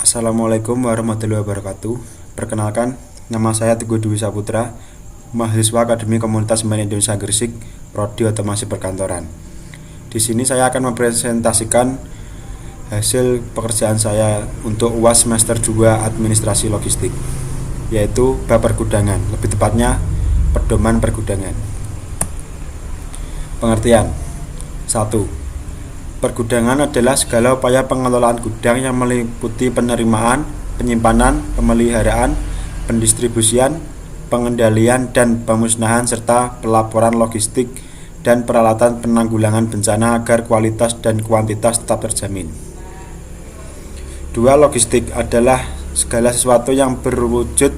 Assalamualaikum warahmatullahi wabarakatuh. Perkenalkan, nama saya Teguh Dwi Saputra, mahasiswa Akademi Komunitas Semen Indonesia Gresik, Prodi Otomasi Perkantoran. Di sini saya akan mempresentasikan hasil pekerjaan saya untuk UAS semester 2 Administrasi Logistik, yaitu bab pergudangan, lebih tepatnya pedoman pergudangan. Pengertian 1. Pergudangan adalah segala upaya pengelolaan gudang yang meliputi penerimaan, penyimpanan, pemeliharaan, pendistribusian, pengendalian, dan pemusnahan serta pelaporan logistik dan peralatan penanggulangan bencana agar kualitas dan kuantitas tetap terjamin. 2. Logistik adalah segala sesuatu yang berwujud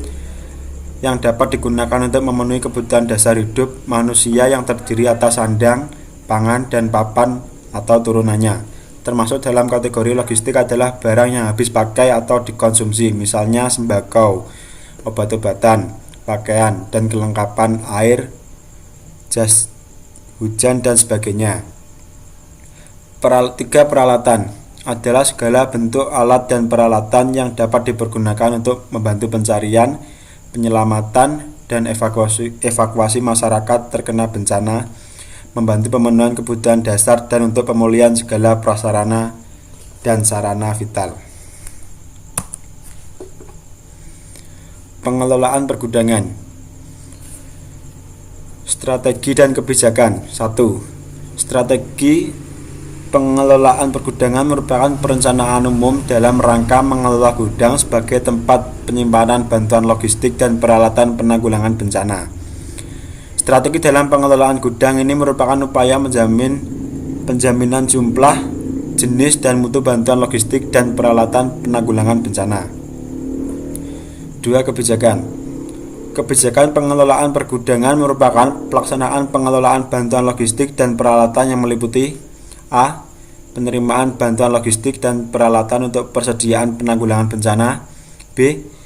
yang dapat digunakan untuk memenuhi kebutuhan dasar hidup manusia yang terdiri atas sandang, pangan, dan papan atau turunannya. Termasuk dalam kategori logistik adalah barang yang habis pakai atau dikonsumsi, misalnya sembako, obat-obatan, pakaian, dan kelengkapan air, jas hujan, dan sebagainya. 3. Peralatan adalah segala bentuk alat dan peralatan yang dapat dipergunakan untuk membantu pencarian, penyelamatan, dan evakuasi masyarakat terkena bencana, membantu pemenuhan kebutuhan dasar, dan untuk pemulihan segala prasarana dan sarana vital. Pengelolaan pergudangan. Strategi dan kebijakan. 1. Strategi pengelolaan pergudangan merupakan perencanaan umum dalam rangka mengelola gudang sebagai tempat penyimpanan bantuan logistik dan peralatan penanggulangan bencana. Strategi dalam pengelolaan gudang ini merupakan upaya penjaminan jumlah, jenis, dan mutu bantuan logistik dan peralatan penanggulangan bencana. 2. Kebijakan. Kebijakan pengelolaan pergudangan merupakan pelaksanaan pengelolaan bantuan logistik dan peralatan yang meliputi A. Penerimaan bantuan logistik dan peralatan untuk persediaan penanggulangan bencana. B.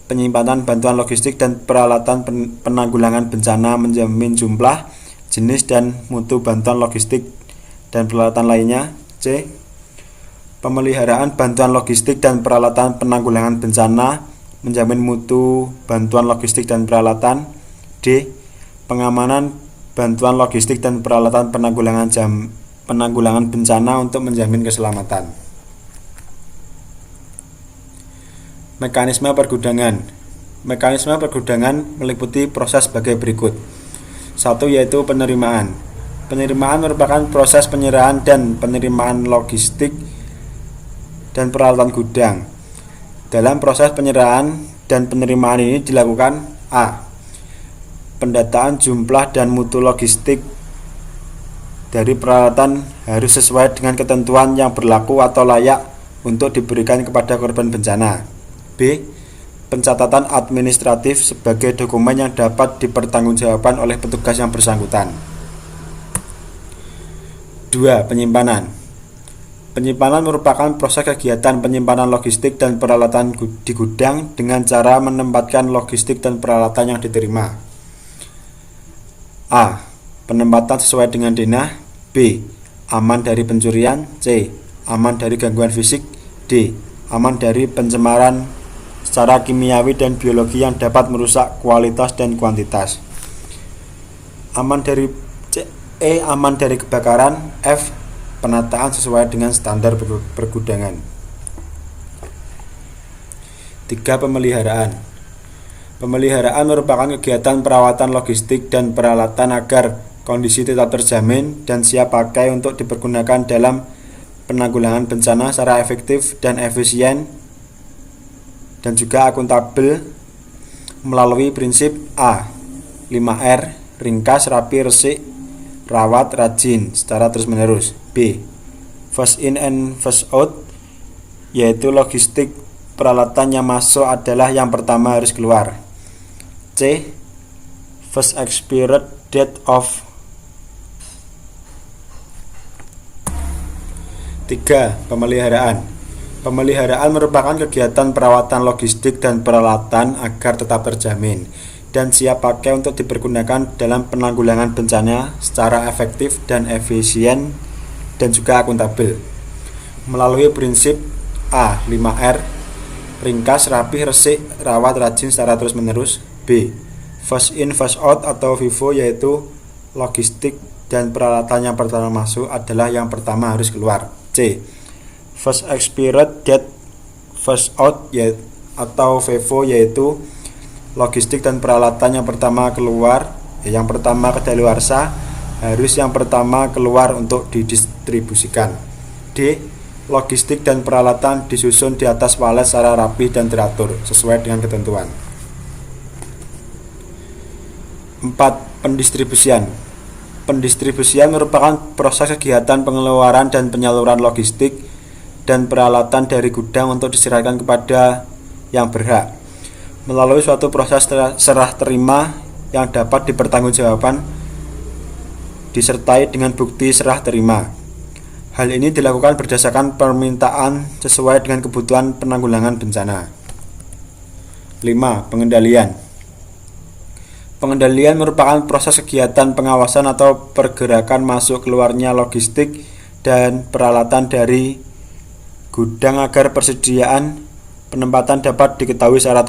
Penyimpanan bantuan logistik dan peralatan penanggulangan bencana menjamin jumlah, jenis, dan mutu bantuan logistik dan peralatan lainnya. C. Pemeliharaan bantuan logistik dan peralatan penanggulangan bencana menjamin mutu bantuan logistik dan peralatan. D. Pengamanan bantuan logistik dan peralatan penanggulangan bencana untuk menjamin keselamatan. Mekanisme pergudangan. Mekanisme pergudangan meliputi proses sebagai berikut. 1. Yaitu penerimaan. Penerimaan merupakan proses penyerahan dan penerimaan logistik dan peralatan gudang. Dalam proses penyerahan dan penerimaan ini dilakukan A. Pendataan jumlah dan mutu logistik dari peralatan harus sesuai dengan ketentuan yang berlaku atau layak untuk diberikan kepada korban bencana. B. Pencatatan administratif sebagai dokumen yang dapat dipertanggungjawabkan oleh petugas yang bersangkutan. 2. Penyimpanan. Penyimpanan merupakan proses kegiatan penyimpanan logistik dan peralatan di gudang dengan cara menempatkan logistik dan peralatan yang diterima. A. Penempatan sesuai dengan denah. B. Aman dari pencurian. C. Aman dari gangguan fisik. D. Aman dari pencemaran secara kimiawi dan biologi yang dapat merusak kualitas dan kuantitas. Aman dari aman dari kebakaran. F. Penataan sesuai dengan standar pergudangan. 3. Pemeliharaan. Pemeliharaan merupakan kegiatan perawatan logistik dan peralatan agar kondisi tetap terjamin dan siap pakai untuk dipergunakan dalam penanggulangan bencana secara efektif dan efisien dan juga akuntabel melalui prinsip A. 5R, ringkas, rapi, resik, rawat, rajin secara terus-menerus. B. First in and first out, yaitu logistik peralatan yang masuk adalah yang pertama harus keluar. C. First expired date of. 3. Pemeliharaan. Pemeliharaan merupakan kegiatan perawatan logistik dan peralatan agar tetap terjamin dan siap pakai untuk dipergunakan dalam penanggulangan bencana secara efektif dan efisien dan juga akuntabel melalui prinsip A. 5R, ringkas, rapih, resik, rawat, rajin secara terus-menerus. B. First in, first out atau FIFO, yaitu logistik dan peralatan yang pertama masuk adalah yang pertama harus keluar. C. First expired, get first out, atau FIFO, yaitu logistik dan peralatan yang pertama keluar, yang pertama kedaluarsa harus yang pertama keluar untuk didistribusikan. D. Logistik dan peralatan disusun di atas palet secara rapi dan teratur sesuai dengan ketentuan. 4. Pendistribusian. Pendistribusian merupakan proses kegiatan pengeluaran dan penyaluran logistik dan peralatan dari gudang untuk diserahkan kepada yang berhak melalui suatu proses serah terima yang dapat dipertanggungjawabkan disertai dengan bukti serah terima. Hal ini dilakukan berdasarkan permintaan sesuai dengan kebutuhan penanggulangan bencana. 5. Pengendalian. Pengendalian merupakan proses kegiatan pengawasan atau pergerakan masuk keluarnya logistik dan peralatan dari gudang agar persediaan penempatan dapat diketahui secara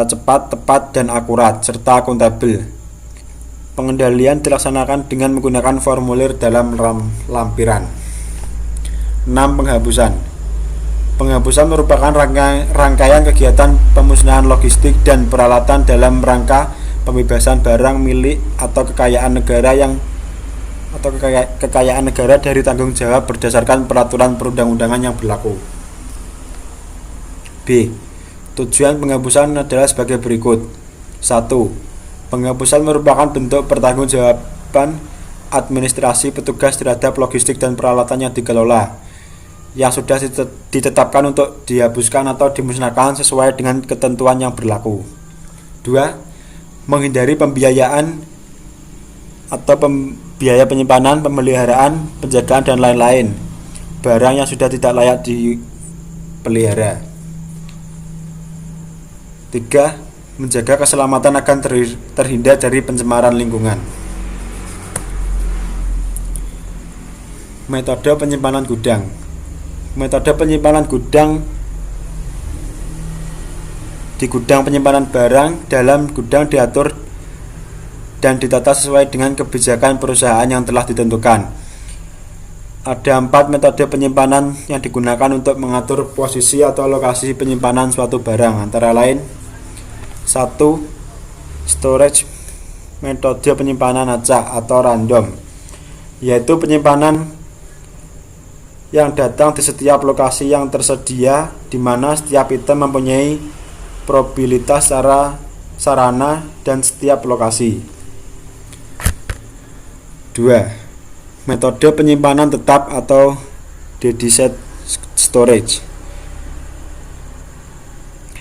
cepat, tepat, dan akurat, serta akuntabel. Pengendalian dilaksanakan dengan menggunakan formulir dalam lampiran. 6. Penghapusan. Penghapusan merupakan rangkaian kegiatan pemusnahan logistik dan peralatan dalam rangka pembebasan barang milik atau kekayaan negara dari tanggung jawab berdasarkan peraturan perundang-undangan yang berlaku. B. Tujuan penghapusan adalah sebagai berikut. 1. Penghapusan merupakan bentuk pertanggungjawaban administrasi petugas terhadap logistik dan peralatan yang dikelola yang sudah ditetapkan untuk dihapuskan atau dimusnahkan sesuai dengan ketentuan yang berlaku. 2. Menghindari pembiayaan atau biaya penyimpanan, pemeliharaan, penjagaan, dan lain-lain barang yang sudah tidak layak dipelihara. 3. Menjaga keselamatan akan terhindar dari pencemaran lingkungan. Metode penyimpanan gudang. Metode penyimpanan gudang di gudang penyimpanan barang dalam gudang diatur dan ditata sesuai dengan kebijakan perusahaan yang telah ditentukan. Ada 4 metode penyimpanan yang digunakan untuk mengatur posisi atau lokasi penyimpanan suatu barang, antara lain: 1. Storage, metode penyimpanan acak atau random, yaitu penyimpanan yang datang di setiap lokasi yang tersedia, di mana setiap item mempunyai probabilitas sarana dan setiap lokasi. 2. Metode penyimpanan tetap atau dedicated storage,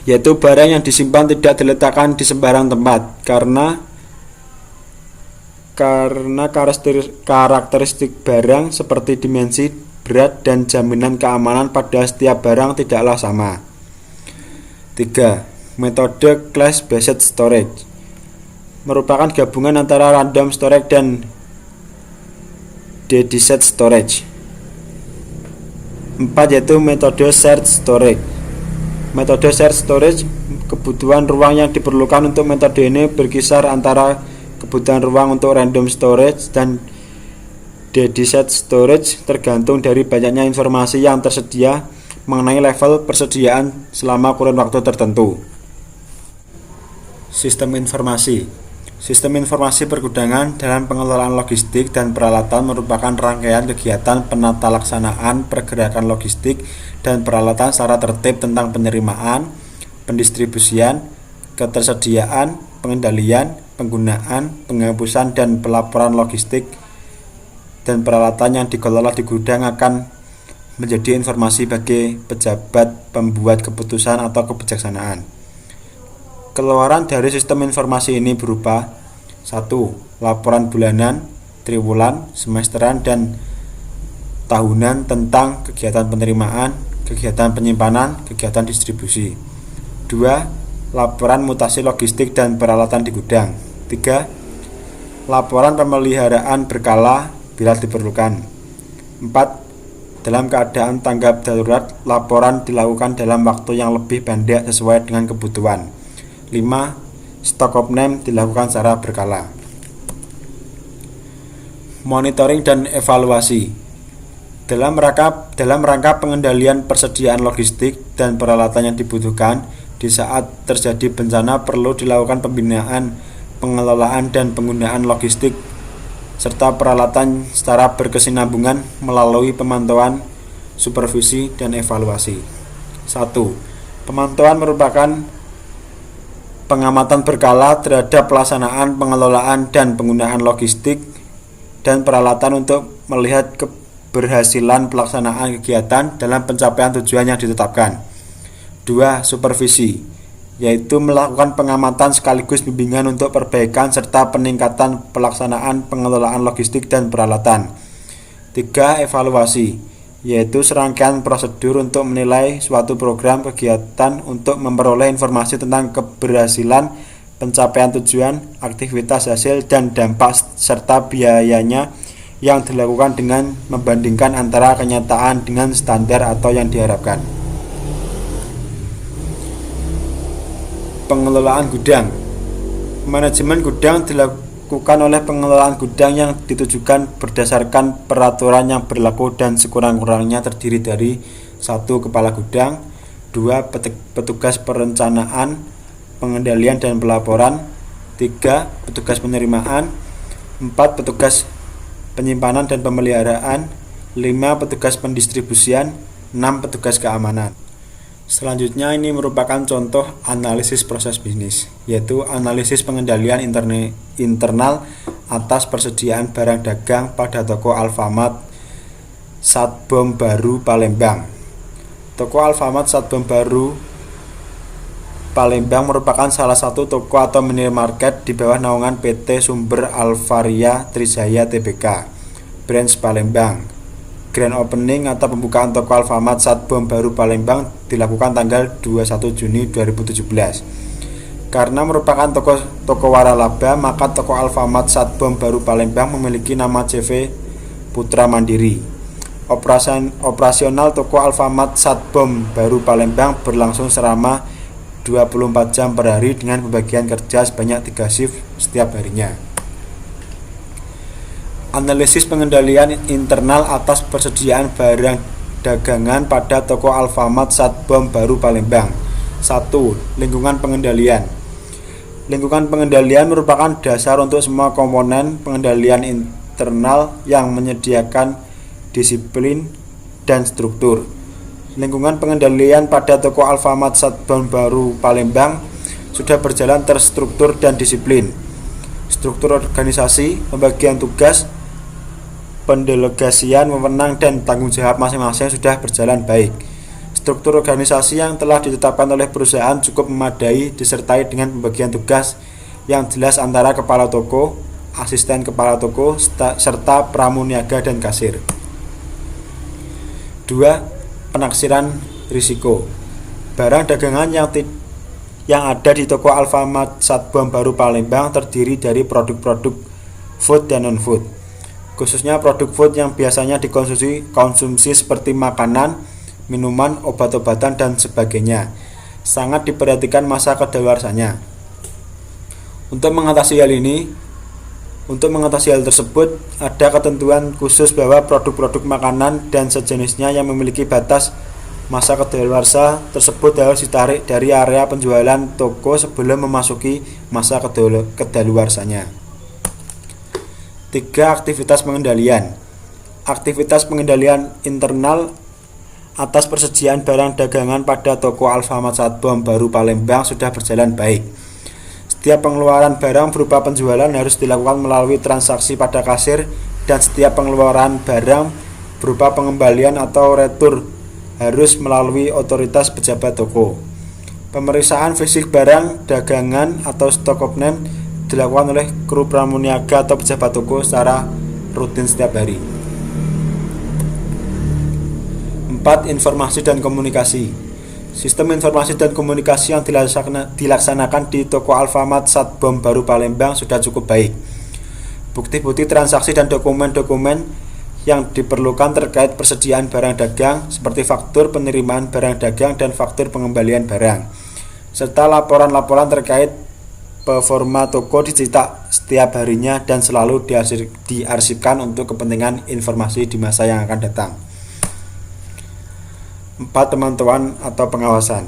yaitu barang yang disimpan tidak diletakkan di sembarang tempat karena karakteristik barang seperti dimensi, berat, dan jaminan keamanan pada setiap barang tidaklah sama. 3. Metode class-based storage merupakan gabungan antara random storage dan dedicated storage. 4. Yaitu metode shared storage. Metode shared storage, kebutuhan ruang yang diperlukan untuk metode ini berkisar antara kebutuhan ruang untuk random storage dan dedicated storage, tergantung dari banyaknya informasi yang tersedia mengenai level persediaan selama kurun waktu tertentu. Sistem informasi. Sistem informasi pergudangan dalam pengelolaan logistik dan peralatan merupakan rangkaian kegiatan penatalaksanaan pergerakan logistik dan peralatan secara tertib tentang penerimaan, pendistribusian, ketersediaan, pengendalian, penggunaan, penghapusan, dan pelaporan logistik dan peralatan yang dikelola di gudang akan menjadi informasi bagi pejabat pembuat keputusan atau kebijaksanaan. Keluaran dari sistem informasi ini berupa: 1. Laporan bulanan, triwulan, semesteran, dan tahunan tentang kegiatan penerimaan, kegiatan penyimpanan, kegiatan distribusi. 2. Laporan mutasi logistik dan peralatan di gudang. 3. Laporan pemeliharaan berkala bila diperlukan. 4. Dalam keadaan tanggap darurat, laporan dilakukan dalam waktu yang lebih pendek sesuai dengan kebutuhan. 5. Stok opname dilakukan secara berkala. Monitoring dan evaluasi. Dalam rangka pengendalian persediaan logistik dan peralatan yang dibutuhkan, di saat terjadi bencana perlu dilakukan pembinaan, pengelolaan dan penggunaan logistik serta peralatan secara berkesinambungan melalui pemantauan, supervisi, dan evaluasi. 1. Pemantauan merupakan pengamatan berkala terhadap pelaksanaan, pengelolaan, dan penggunaan logistik dan peralatan untuk melihat keberhasilan pelaksanaan kegiatan dalam pencapaian tujuan yang ditetapkan. 2. Supervisi, yaitu melakukan pengamatan sekaligus bimbingan untuk perbaikan serta peningkatan pelaksanaan pengelolaan logistik dan peralatan. 3. Evaluasi, yaitu serangkaian prosedur untuk menilai suatu program kegiatan untuk memperoleh informasi tentang keberhasilan, pencapaian tujuan, aktivitas hasil, dan dampak serta biayanya yang dilakukan dengan membandingkan antara kenyataan dengan standar atau yang diharapkan. Pengelolaan gudang. Manajemen gudang dilakukan oleh pengelolaan gudang yang ditujukan berdasarkan peraturan yang berlaku dan sekurang-kurangnya terdiri dari 1. Kepala gudang, 2. Petugas perencanaan, pengendalian dan pelaporan, 3. Petugas penerimaan, 4. Petugas penyimpanan dan pemeliharaan, 5. Petugas pendistribusian, 6. Petugas keamanan. Selanjutnya ini merupakan contoh analisis proses bisnis, yaitu analisis pengendalian internal atas persediaan barang dagang pada toko Alfamart Satbom Baru Palembang. Toko Alfamart Satbom Baru Palembang merupakan salah satu toko atau minimarket di bawah naungan PT Sumber Alvaria Trijaya Tbk, Branch Palembang. Grand opening atau pembukaan toko Alfamart Satbom Baru Palembang dilakukan tanggal 21 Juni 2017. Karena merupakan toko waralaba, maka toko Alfamart Satbom Baru Palembang memiliki nama CV Putra Mandiri. Operasional toko Alfamart Satbom Baru Palembang berlangsung selama 24 jam per hari dengan pembagian kerja sebanyak 3 shift setiap harinya. Analisis pengendalian internal atas persediaan barang dagangan pada toko Alfamart Satbom Baru Palembang. 1. Lingkungan pengendalian. Lingkungan pengendalian merupakan dasar untuk semua komponen pengendalian internal yang menyediakan disiplin dan struktur. Lingkungan pengendalian pada toko Alfamart Satbom Baru Palembang sudah berjalan terstruktur dan disiplin. Struktur organisasi, pembagian tugas, pendelegasian wewenang dan tanggung jawab masing-masing sudah berjalan baik. Struktur organisasi yang telah ditetapkan oleh perusahaan cukup memadai disertai dengan pembagian tugas yang jelas antara kepala toko, asisten kepala toko, serta pramuniaga dan kasir. 2. Penaksiran risiko. Barang dagangan yang ada di toko Alfamart Satbom Baru Palembang terdiri dari produk-produk food dan non-food. Khususnya produk food yang biasanya dikonsumsi seperti makanan, minuman, obat-obatan, dan sebagainya. Sangat diperhatikan masa kedaluarsanya. Untuk mengatasi hal tersebut, ada ketentuan khusus bahwa produk-produk makanan dan sejenisnya yang memiliki batas masa kedaluarsa tersebut harus ditarik dari area penjualan toko sebelum memasuki masa kedaluarsanya. 3. Aktivitas pengendalian. Aktivitas pengendalian internal atas persediaan barang dagangan pada toko Alfamart Satbom Baru Palembang sudah berjalan baik. Setiap pengeluaran barang berupa penjualan harus dilakukan melalui transaksi pada kasir, dan setiap pengeluaran barang berupa pengembalian atau retur harus melalui otoritas pejabat toko. Pemeriksaan fisik barang dagangan atau stok opname dilakukan oleh kru pramuniaga atau pejabat toko secara rutin setiap hari. 4. Informasi dan komunikasi. Sistem informasi dan komunikasi yang dilaksanakan di toko Alfamart Satbom Baru Palembang sudah cukup baik. Bukti-bukti transaksi dan dokumen-dokumen yang diperlukan terkait persediaan barang dagang seperti faktur penerimaan barang dagang dan faktur pengembalian barang, serta laporan-laporan terkait performa toko dicetak setiap harinya dan selalu diarsipkan untuk kepentingan informasi di masa yang akan datang. 4. Pemantauan atau pengawasan.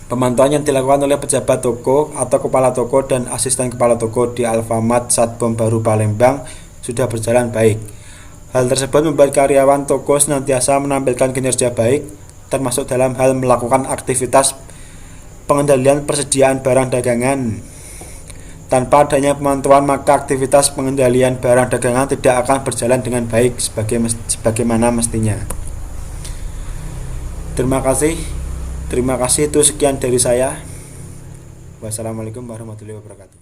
Pemantauan yang dilakukan oleh pejabat toko atau kepala toko dan asisten kepala toko di Alfamart Satpam Baru Palembang sudah berjalan baik. Hal tersebut membuat karyawan toko senantiasa menampilkan kinerja baik, termasuk dalam hal melakukan aktivitas pengendalian persediaan barang dagangan. Tanpa adanya pemantauan, maka aktivitas pengendalian barang dagangan tidak akan berjalan dengan baik sebagaimana mestinya. Terima kasih itu sekian dari saya. Wassalamualaikum warahmatullahi wabarakatuh.